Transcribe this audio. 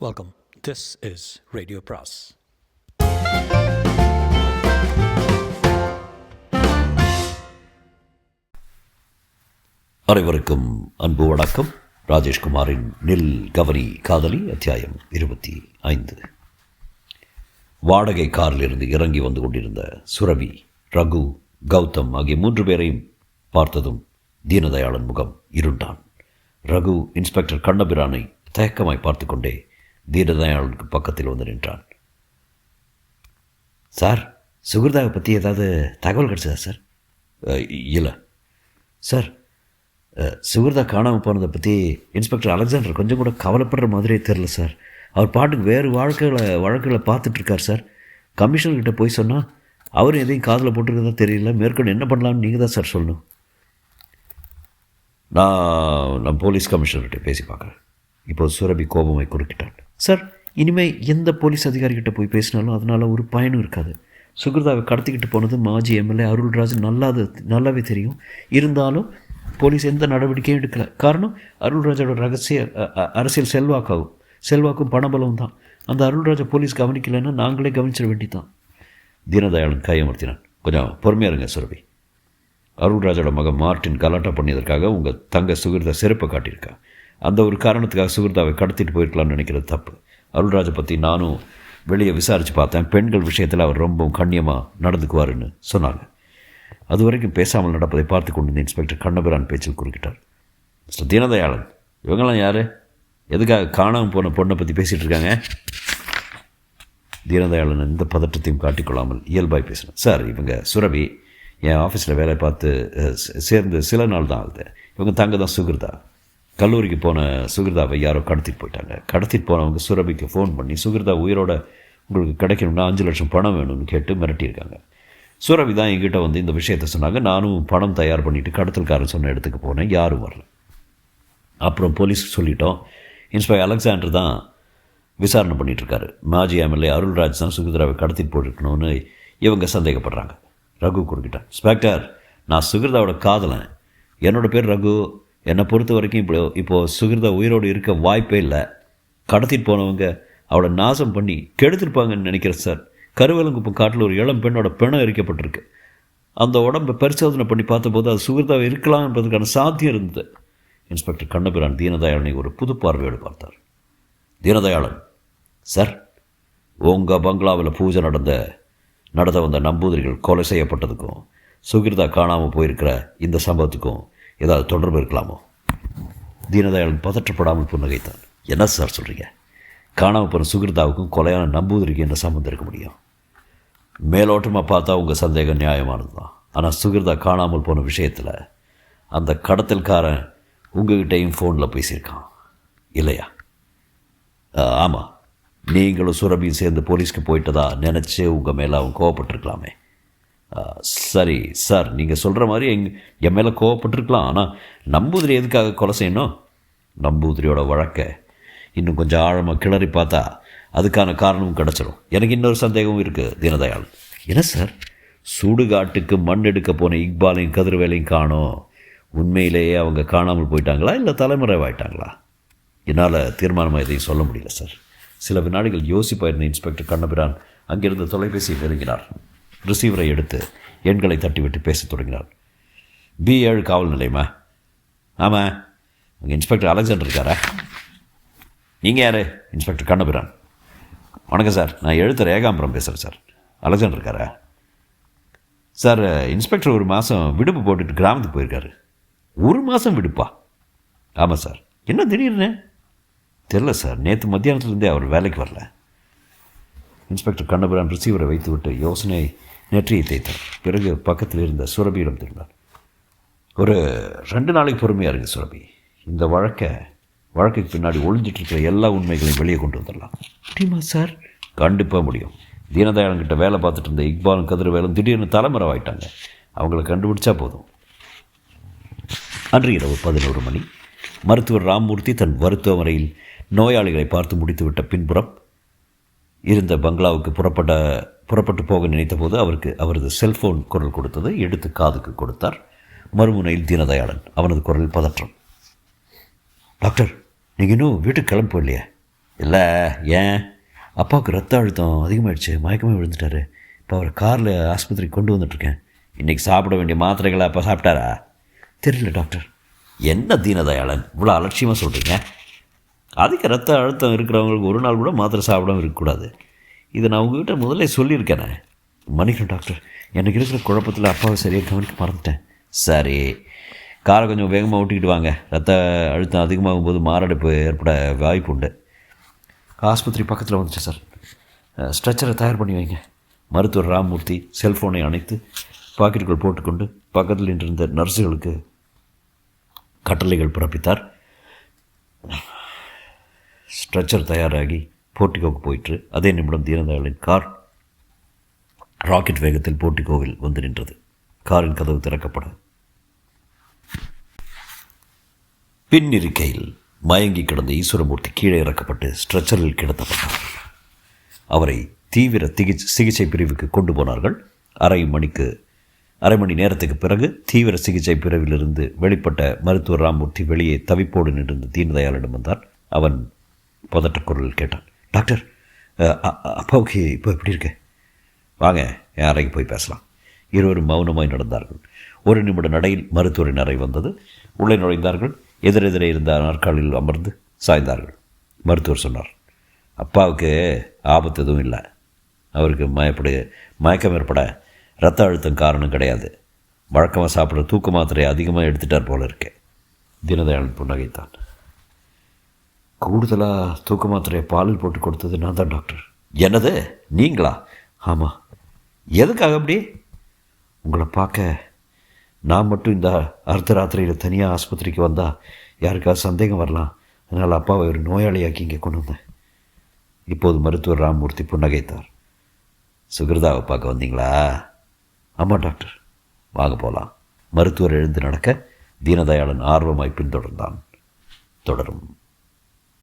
Welcome. This is Radio Pras. அனைவருக்கும் அன்பு வணக்கம். ராஜேஷ்குமாரின் நில் கவரி காதலி அத்தியாயம் 25. வாடகை காரிலிருந்து இறங்கி வந்து கொண்டிருந்த சுரபி, ரகு, கௌதம் ஆகிய 3 பேரையும் பார்த்ததும் தீனதயாளன் முகம் இருண்டான். ரகு இன்ஸ்பெக்டர் கண்ணபிரானை தயக்கமாய் பார்த்து கொண்டே தீனதயாளனுக்கு பக்கத்தில் வந்து நின்றான். சார், சுகிர்தாவை பற்றி ஏதாவது தகவல் கிடச்சதா சார்? இல்லை சார். சுகிர்தா காணாமல் போனதை பற்றி இன்ஸ்பெக்டர் அலெக்சாண்டர் கொஞ்சம் கூட கவலைப்படுற மாதிரியே தெரில சார். அவர் பாட்டுக்கு வேறு வழக்குகளை பார்த்துட்ருக்கார் சார். கமிஷனர்கிட்ட போய் சொன்னால் அவரும் எதையும் காதில் போட்டுருக்கதா தெரியல. மேற்கொண்டு என்ன பண்ணலாம்னு நீங்கள் தான் சார் சொல்லணும். நான் போலீஸ் கமிஷனர்கிட்ட பேசி பார்க்குறேன். இப்போது சுரபி கோபமாய் குறுக்கிட்டான். சார், இனிமேல் எந்த போலீஸ் அதிகாரிகிட்ட போய் பேசினாலும் அதனால் ஒரு பயனும் இருக்காது. சுகிர்தாவை கடத்திக்கிட்டு போனது மாஜி எம்எல்ஏ அருள்ராஜ் நல்லாவே தெரியும். இருந்தாலும் போலீஸ் எந்த நடவடிக்கையும் எடுக்கலை. காரணம், அருள்ராஜோட அரசியல் செல்வாக்கும் பணபலவும் தான். அந்த அருள்ராஜை போலீஸ் கவனிக்கலைன்னா நாங்களே கவனிச்சிட வேண்டிதான். தீனதயாளன் கையமர்த்தினான். கொஞ்சம் பொறுமையாக இருங்க சுரபி. அருள்ராஜோட மகன் மார்ட்டின் கலாட்டா பண்ணியதற்காக உங்கள் தங்க சுகிர்தா செருப்பை காட்டியிருக்கா. அந்த ஒரு காரணத்துக்காக சுகிர்தாவை கடத்திட்டு போயிருக்கலாம்னு நினைக்கிறது தப்பு. அருள்ராஜை பற்றி நானும் வெளியே விசாரித்து பார்த்தேன். பெண்கள் விஷயத்தில் அவர் ரொம்பவும் கண்ணியமாக நடந்துக்குவாருன்னு சொன்னாங்க. அது வரைக்கும் பேசாமல் நடப்பதை பார்த்து கொண்டு இன்ஸ்பெக்டர் கண்ணபிரான் பேச்சில் குறுக்கிட்டார். மிஸ்டர் தீனதயாளன், இவங்கெல்லாம் யார்? எதுக்காக காணாமல் போன பொண்ணை பற்றி பேசிகிட்டு இருக்காங்க? தீனதயாளன் எந்த பதற்றத்தையும் காட்டிக்கொள்ளாமல் இயல்பாய் பேசினேன். சார், இவங்க சுரபி என் ஆஃபீஸில் வேலை பார்த்து சேர்ந்து சில நாள் தான் ஆகுது. இவங்க தங்க தான் சுகிர்தா. கல்லூரிக்கு போன சுகிர்தாவை யாரோ கடத்திட்டு போயிட்டாங்க. கடத்திட்டு போனவங்க சுரபிக்கு ஃபோன் பண்ணி சுகிர்தா உயிரோட உங்களுக்கு கிடைக்கணும்னா 5 லட்சம் பணம் வேணும்னு கேட்டு மிரட்டியிருக்காங்க. சுரபி தான் என்கிட்ட வந்து இந்த விஷயத்த சொன்னாங்க. நானும் பணம் தயார் பண்ணிவிட்டு கடத்தல்காரன் சொன்ன இடத்துக்கு போனேன். யாரும் வரல. அப்புறம் போலீஸ்க்கு சொல்லிட்டோம். இன்ஸ்பெக்டர் அலெக்சாண்டர் தான் விசாரணை பண்ணிகிட்ருக்காரு. மாஜி எம்எல்ஏ அருள்ராஜ் தான் சுகிர்தாவை கடத்திட்டு போயிருக்கணும்னு இவங்க சந்தேகப்படுறாங்க. ரகு குறுக்கிட்டான். இன்ஸ்பெக்டர், நான் சுகிர்தாவோட காதலன். என்னோடய பேர் ரகு. என்னை பொறுத்த வரைக்கும் இப்போது சுகிர்தா உயிரோடு இருக்க வாய்ப்பே இல்லை. கடத்திட்டு போனவங்க அவளை நாசம் பண்ணி கெடுத்துருப்பாங்கன்னு நினைக்கிறேன் சார். கருவேலங்குப்பம் காட்டில் ஒரு இளம் பெண்ணோட பிணம் எரிக்கப்பட்டிருக்கு. அந்த உடம்பை பரிசோதனை பண்ணி பார்த்தபோது அது சுகிர்தாவை இருக்கலாம் என்பதற்கான சாத்தியம் இருந்தது. இன்ஸ்பெக்டர் கண்ணபிரான் தீனதயாளனை ஒரு புது பார்வையோடு பார்த்தார். தீனதயாளன் சார், உங்கள் பங்களாவில் பூஜை நடத்த வந்த நம்பூதிரிகள் கொலை செய்யப்பட்டதுக்கும் சுகிர்தா காணாமல் போயிருக்கிற இந்த சம்பவத்துக்கும் ஏதாவது தொடர்பு இருக்கலாமோ? தீனதயாளன் பதற்றப்படாமல் புன்னகைத்தான். என்ன சார் சொல்கிறீங்க? காணாமல் போன சுகிர்தாவுக்கும் கொலையான நம்பூதிரிக்கு என்ன சம்பந்தம் இருக்க முடியும்? மேலோட்டமாக பார்த்தா உங்கள் சந்தேகம் நியாயமானது தான். ஆனால் சுகிர்தா காணாமல் போன விஷயத்தில் அந்த கடத்தல்காரன் உங்ககிட்டையும் ஃபோனில் பேசியிருக்கான் இல்லையா? ஆமாம். நீங்களும் சுரபியும் சேர்ந்து போலீஸ்க்கு போயிட்டதா நினச்சி உங்கள் மேலே அவன் கோவப்பட்டிருக்கலாமே. சரி சார், நீங்கள் சொல்கிற மாதிரி என் மேலே கோவப்பட்டிருக்கலாம். ஆனால் நம்பூதிரி எதுக்காக கொலை செய்யணும்? நம்பூதிரியோட வழக்கை இன்னும் கொஞ்சம் ஆழமாக கிளறி பார்த்தா அதுக்கான காரணமும் கிடச்சிடும். எனக்கு இன்னொரு சந்தேகமும் இருக்குது தீனதயாளன். என்ன சார்? சுடுகாட்டுக்கு மண் எடுக்க போன இக்பாலையும் கதிர்வேலையும் காணோம். உண்மையிலேயே அவங்க காணாமல் போயிட்டாங்களா இல்லை தலைமறைவாயிட்டாங்களா? என்னால் தீர்மானமாக எதையும் சொல்ல முடியல சார். சில வினாடிகள் யோசிப்பாயிருந்த இன்ஸ்பெக்டர் கண்ணபிரான் அங்கிருந்து தொலைபேசியை நெருங்கினார். ரிசீவரை எடுத்து எண்களை தட்டிவிட்டு பேசத் தொடங்கினார். B7 காவல் நிலையமா? ஆமாம். அங்கே இன்ஸ்பெக்டர் அலெக்சாண்டர் இருக்காரா? நீங்கள் யார்? இன்ஸ்பெக்டர் கண்ணபிரான். வணக்கம் சார், நான் எழுத்தர் ஏகாம்பரம் பேசுகிறேன் சார். அலெக்சாண்டர் இருக்காரா? சார், இன்ஸ்பெக்டர் ஒரு மாதம் விடுப்பு போட்டுட்டு கிராமத்துக்கு போயிருக்காரு. 1 மாதம் விடுப்பா? ஆமாம் சார். என்ன திடீர்னு? தெரில சார், நேற்று மத்தியானத்துலேருந்தே அவர் வேலைக்கு வரல. இன்ஸ்பெக்டர் கண்ணபிரான் ரிசீவரை வைத்துவிட்டு யோசனை நெற்றியை தேய்த்தார். பிறகு பக்கத்தில் இருந்த சுரபியிடம் திரும்பினார். ஒரு 2 நாளைக்கு பொறுமையாக இருக்குது சுரபி. இந்த வழக்குக்கு பின்னாடி ஒளிஞ்சிட்டு இருக்கிற எல்லா உண்மைகளையும் வெளியே கொண்டு வந்துடலாம். முடியுமா சார்? கண்டிப்பாக முடியும். தீனதயாளன்கிட்ட வேலை பார்த்துட்டு இருந்த இக்பாலும் கதிர்வேலும் திடீர்னு தலைமறைவாயிட்டாங்க. அவங்கள கண்டுபிடிச்சா போதும். அன்று இரவு 11 மணி. மருத்துவர் ராம்மூர்த்தி தன் மருத்துவமனையில் நோயாளிகளை பார்த்து முடித்துவிட்ட பின்புறம் இருந்த பங்களாவுக்கு புறப்பட்டு போக நினைத்தபோது அவரது செல்ஃபோன் குரல் கொடுத்தது. எடுத்து காதுக்கு கொடுத்தார். மறுமுனையில் தீனதயாளன். அவனது குரலில் பதற்றம். டாக்டர், நீங்கள் இன்னும் வீட்டுக்கு கிளம்ப போயில்லையே? இல்லை, ஏன்? அப்பாவுக்கு ரத்த அழுத்தம் அதிகமாகிடுச்சு, மயக்கமே விழுந்துட்டாரு. இப்போ அவரை காரில் ஆஸ்பத்திரிக்கு கொண்டு வந்துட்டுருக்கேன். இன்றைக்கி சாப்பிட வேண்டிய மாத்திரைகளை அப்போ சாப்பிட்டாரா? தெரியல டாக்டர். என்ன தீனதயாளன், இவ்வளோ அலட்சியமாக சொல்கிறீங்க? அதிக ரத்த அழுத்தம் இருக்கிறவங்களுக்கு ஒரு நாள் கூட மாத்திரை சாப்பிடாமல் இருக்கக்கூடாது. இதை நான் உங்ககிட்ட முதல்ல சொல்லியிருக்கேனே. மன்னிக்கணும் டாக்டர், எனக்கு இருக்கிற குழப்பத்தில் அப்பாவை சரியாக கவனிக்க மறந்துட்டேன். சரி, காரை கொஞ்சம் வேகமாக ஓட்டிக்கிட்டு வாங்க. ரத்த அழுத்தம் அதிகமாகும் போது மாரடைப்பு ஏற்பட வாய்ப்பு உண்டு. ஆஸ்பத்திரி பக்கத்தில் வந்துச்சு சார். ஸ்ட்ரெச்சரை தயார் பண்ணி வைங்க. மருத்துவர் ராமமூர்த்தி செல்ஃபோனை அணைத்து பாக்கெட்டுக்குள் போட்டுக்கொண்டு பக்கத்தில் நின்றிருந்த நர்ஸுகளுக்கு கட்டளைகள் பிறப்பித்தார். ஸ்ட்ரெச்சர் தயாராகி போர்ட்டிகோவுக்கு போயிற்று. அதே நிமிடம் தீனதயாளின் கார் ராக்கெட் வேகத்தில் போர்ட்டிகோவில் வந்து நின்றது. காரின் கதவு திறக்கப்பட பின் இருக்கையில் மயங்கி கிடந்த ஈஸ்வரமூர்த்தி கீழே இறக்கப்பட்டு ஸ்ட்ரெச்சரில் கிடத்தப்பட்டார். அவரை தீவிர சிகிச்சை பிரிவுக்கு கொண்டு போனார்கள். அரை மணி நேரத்துக்கு பிறகு தீவிர சிகிச்சை பிரிவிலிருந்து வெளிப்பட்ட மருத்துவர் ராமமூர்த்தி வெளியே தவிப்போடு நின்றிருந்த தீனதயாளிடம் வந்தார். அவன் பதட்ட குரலில் கேட்டான், டாக்டர், அப்பாவுக்கு இப்போ எப்படி இருக்கு? வாங்க, என் அறைக்கு போய் பேசலாம். இருவரும் மௌனமாய் நடந்தார்கள். ஒரு நிமிட நடையில் மருத்துவரின் அறை வந்தது. உள்ளே நுழைந்தார்கள். எதிரெதிரே இருந்த நாற்காலில் அமர்ந்து சாய்ந்தார்கள். மருத்துவர் சொன்னார், அப்பாவுக்கு ஆபத்து எதுவும் இல்லை. அவருக்கு மயக்கம் ஏற்பட இரத்த அழுத்தம் காரணம் கிடையாது. வழக்கமாக சாப்பிட்ற தூக்க மாத்திரையை அதிகமாக எடுத்துட்டார் போல இருக்கு. தீனதயாளன் புன்னகைத்தான். கூடுதலாக தூக்க மாத்திரையை பாலில் போட்டு கொடுத்தது நான் தான் டாக்டர். என்னது, நீங்களா? ஆமாம். எதுக்காக அப்படி? உங்களை பார்க்க நான் மட்டும் இந்த அர்த்தராத்திரியில் தனியாக ஆஸ்பத்திரிக்கு வந்தால் யாருக்காவது சந்தேகம் வரலாம். அதனால் அப்பாவை ஒரு நோயாளியாக்கி இங்கே கொண்டு வந்தேன். இப்போது மருத்துவர் ராமமூர்த்தி புன்னகைத்தார். சுகிருதாவை பார்க்க வந்தீங்களா? ஆமாம் டாக்டர். வாங்க போகலாம். மருத்துவர் எழுந்து நடக்க தீனதயாளன் ஆர்வமாய் பின்தொடர்ந்தான். தொடரும்.